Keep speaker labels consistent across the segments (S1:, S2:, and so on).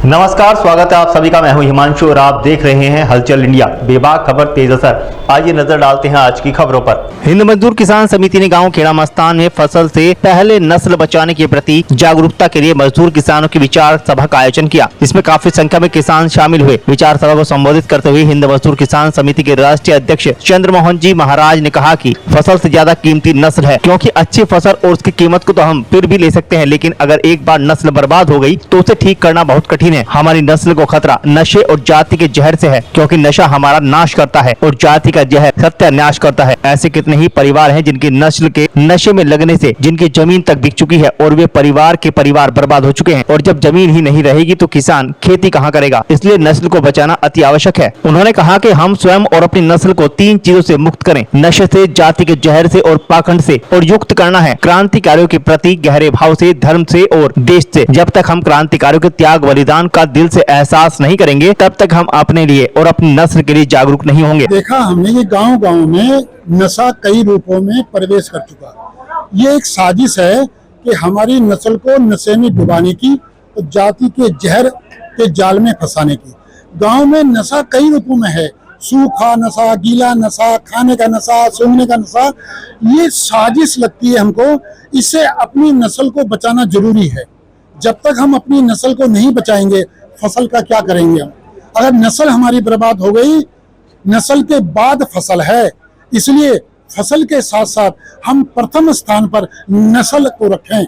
S1: नमस्कार, स्वागत है आप सभी का। मैं हूं हिमांशु और आप देख रहे हैं हलचल इंडिया। बेबाक खबर तेज असर। आइए नजर डालते हैं आज की खबरों पर। हिंद मजदूर किसान समिति ने गांव खेड़ा मस्तान में फसल से पहले नस्ल बचाने के प्रति जागरूकता के लिए मजदूर किसानों की विचार सभा का आयोजन किया। इसमें काफी संख्या में किसान शामिल हुए। विचार सभा को संबोधित करते हुए हिंद मजदूर किसान समिति के राष्ट्रीय अध्यक्ष चंद्रमोहन जी महाराज ने कहा कि फसल से ज्यादा कीमती नस्ल है, क्योंकि अच्छी फसल और उसकी कीमत को तो हम फिर भी ले सकते हैं, लेकिन अगर एक बार नस्ल बर्बाद हो गई तो उसे ठीक करना बहुत कठिन है। हमारी नस्ल को खतरा नशे और जाति के जहर से है, क्योंकि नशा हमारा नाश करता है और जाति का जहर सत्यानाश करता है। ऐसे कितने ही परिवार हैं जिनकी नस्ल के नशे में लगने से जिनकी जमीन तक बिक चुकी है और वे परिवार के परिवार बर्बाद हो चुके हैं। और जब जमीन ही नहीं रहेगी तो किसान खेती कहाँ करेगा? इसलिए नस्ल को बचाना अति आवश्यक है। उन्होंने कहा कि हम स्वयं और अपनी नस्ल को 3 चीजों से मुक्त करें: नशे से, जाति के जहर से और पाखंड से। और युक्त करना है क्रांतिकारियों के प्रति गहरे भाव से, धर्म से और देश से। जब तक हम क्रांतिकारियों के त्याग बलिदान का दिल से एहसास नहीं करेंगे, तब तक हम अपने लिए और अपनी नस्ल के लिए जागरूक नहीं होंगे।
S2: देखा हमने ये गांव-गांव में नशा कई रूपों में प्रवेश कर चुका। ये एक साजिश है कि हमारी नस्ल को नशे में डुबाने की और जाति के जहर के जाल में फंसाने की। गांव में नशा कई रूपों में है: सूखा नशा, गीला नशा, खाने का नशा, सूंघने का नशा। ये साजिश लगती है हमको। इससे अपनी नस्ल को बचाना जरूरी है। जब तक हम अपनी नस्ल को नहीं बचाएंगे, फसल का क्या करेंगे हम? अगर नस्ल हमारी बर्बाद हो गई, नस्ल के बाद फसल है। इसलिए फसल के साथ साथ हम प्रथम स्थान पर नस्ल को रखें।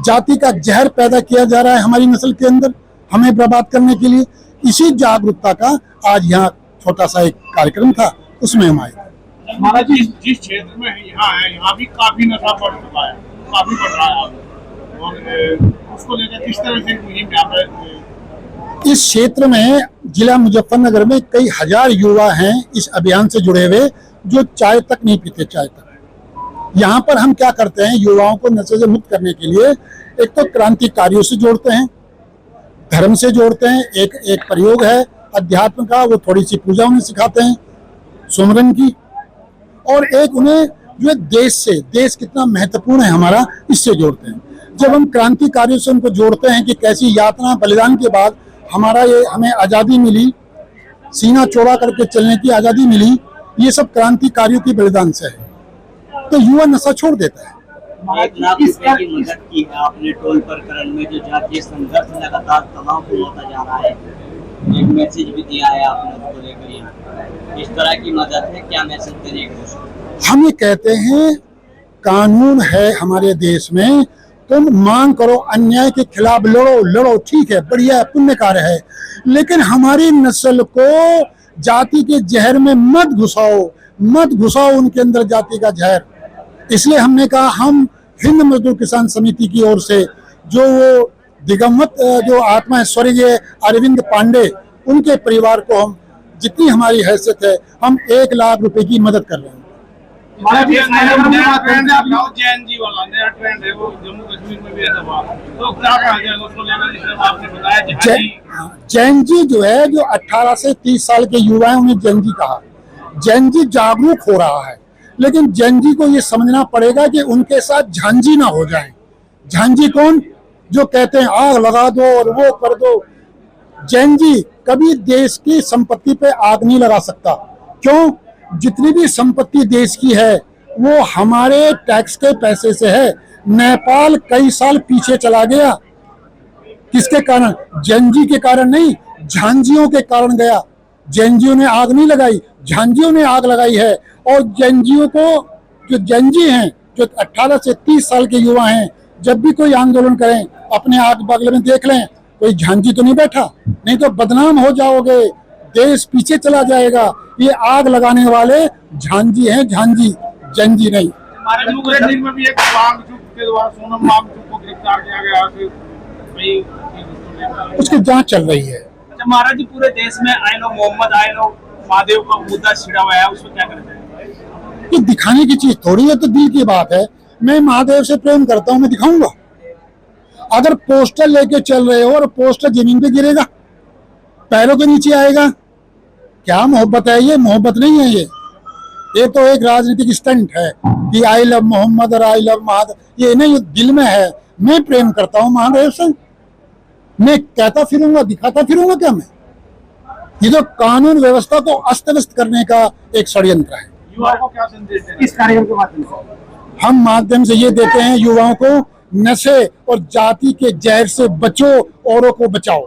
S2: जाति का जहर पैदा किया जा रहा है हमारी नस्ल के अंदर, हमें बर्बाद करने के लिए। इसी जागरूकता का आज यहाँ छोटा सा एक कार्यक्रम था, उसमें हम आए।
S3: महाराज जी, जिस क्षेत्र में यहाँ भी काफी नशा बढ़ चुका है, काफी बढ़ रहा है, और उसको लेकर किस तरह से मुहिम यहाँ पे?
S2: इस क्षेत्र में जिला मुजफ्फरनगर में कई हजार युवा हैं इस अभियान से जुड़े हुए, जो चाय तक नहीं पीते। चाय तक यहाँ पर हम क्या करते हैं, युवाओं को नशे से मुक्त करने के लिए एक तो क्रांतिकारियों से जोड़ते हैं, धर्म से जोड़ते हैं। एक प्रयोग है अध्यात्म का, वो थोड़ी सी पूजा उन्हें सिखाते हैं, सुमरन की। और एक उन्हें जो देश से, देश कितना महत्वपूर्ण है हमारा, इससे जोड़ते हैं। जब हम क्रांतिकारियों से उनको जोड़ते हैं कि कैसी यातना बलिदान के बाद हमें आज़ादी मिली, सीना चौड़ा करके चलने की आज़ादी मिली, ये सब क्रांतिकारियों की बलिदान से है। तो युवा नशा छोड़ देता है।
S4: 1 लाख रुपए की मदद की है आपने टोल प्रकरण में, जो जातीय संघर्ष लगातार तनाव होता जा रहा है। एक मैसेज भी दिया है आपने उसको लेकर, यहाँ इस तरह की मदद है, क्या मैसेज देने की कोशिश?
S2: हम ये कहते हैं कानून है हमारे देश में, तुम मांग करो, अन्याय के खिलाफ लड़ो, ठीक है, बढ़िया है, पुण्य कार्य है, लेकिन हमारी नस्ल को जाति के जहर में मत घुसाओ उनके अंदर जाति का जहर। इसलिए हमने कहा हम हिंद मजदूर किसान समिति की ओर से, जो वो दिगंबत जो आत्मा है स्वर्गीय अरविंद पांडे, उनके परिवार को हम जितनी हमारी हैसियत है, हम 1 लाख रुपए की मदद कर रहे हैं।
S3: जैनजी वाला नया ट्रेंड है, वो जम्मू कश्मीर में भी ऐसा हुआ, तो क्या कहा जाए उसको लेकर? जिसमें आपने बताया
S2: जैनजी जो है, जो 18 से 30 साल के युवा हैं, उन्हें जैनजी कहा। जैनजी जागरूक हो रहा है, लेकिन जैनजी को ये समझना पड़ेगा कि उनके साथ झांझी ना हो जाए। झांझी कौन? जो कहते हैं आग लगा दो और वो कर दो। जैनजी कभी देश की संपत्ति पे आग नहीं लगा सकता। क्यों? जितनी भी संपत्ति देश की है वो हमारे टैक्स के पैसे से है। नेपाल कई साल पीछे चला गया, किसके कारण? जैनजी के कारण नहीं, झांझियों के कारण गया। जैनजियों ने आग नहीं लगाई, झांझियों ने आग लगाई है। और जैनजियों को, जो जैनजी हैं, जो 18 से 30 साल के युवा हैं, जब भी कोई आंदोलन करें, अपने आग बगल में देख लें, कोई झांझी तो नहीं बैठा, नहीं तो बदनाम हो जाओगे, देश पीछे चला जाएगा। ये आग लगाने वाले झांझी हैं, झांझी, जैनजी नहीं।
S3: हमारे जम्मू कश्मीर में भी एक वांगचुक के द्वारा सोनम वांगचुक को गिरफ्तार किया गया है,
S2: उसकी जांच चल रही है।
S3: अच्छा महाराज जी, पूरे देश में आई लो मोहम्मद, आई लो महादेव का मुद्दा छिड़ा हुआ है, उसको क्या करते हैं?
S2: ये दिखाने की चीज थोड़ी है, तो दिल की बात है। मैं महादेव से प्रेम करता हूँ, मैं दिखाऊंगा। अगर पोस्टर लेके चल रहे हो और पोस्टर जमीन पे गिरेगा, पैरों के नीचे आएगा, क्या मोहब्बत है? ये मोहब्बत नहीं है। ये तो एक राजनीतिक स्टंट है कि आई लव मोहम्मद और आई लव महादेव। ये नहीं, दिल में है। मैं प्रेम करता हूँ महादेव से। मैं कहता फिरूंगा, दिखाता फिरूंगा क्या मैं? ये तो कानून व्यवस्था को अस्त व्यस्त करने का एक षड्यंत्र है।
S3: युवाओं को क्या संदेश देना इस कार्यक्रम के माध्यम से?
S2: हम माध्यम से ये देते हैं युवाओं को, नशे और जाति के जहर से बचो, औरों को बचाओ।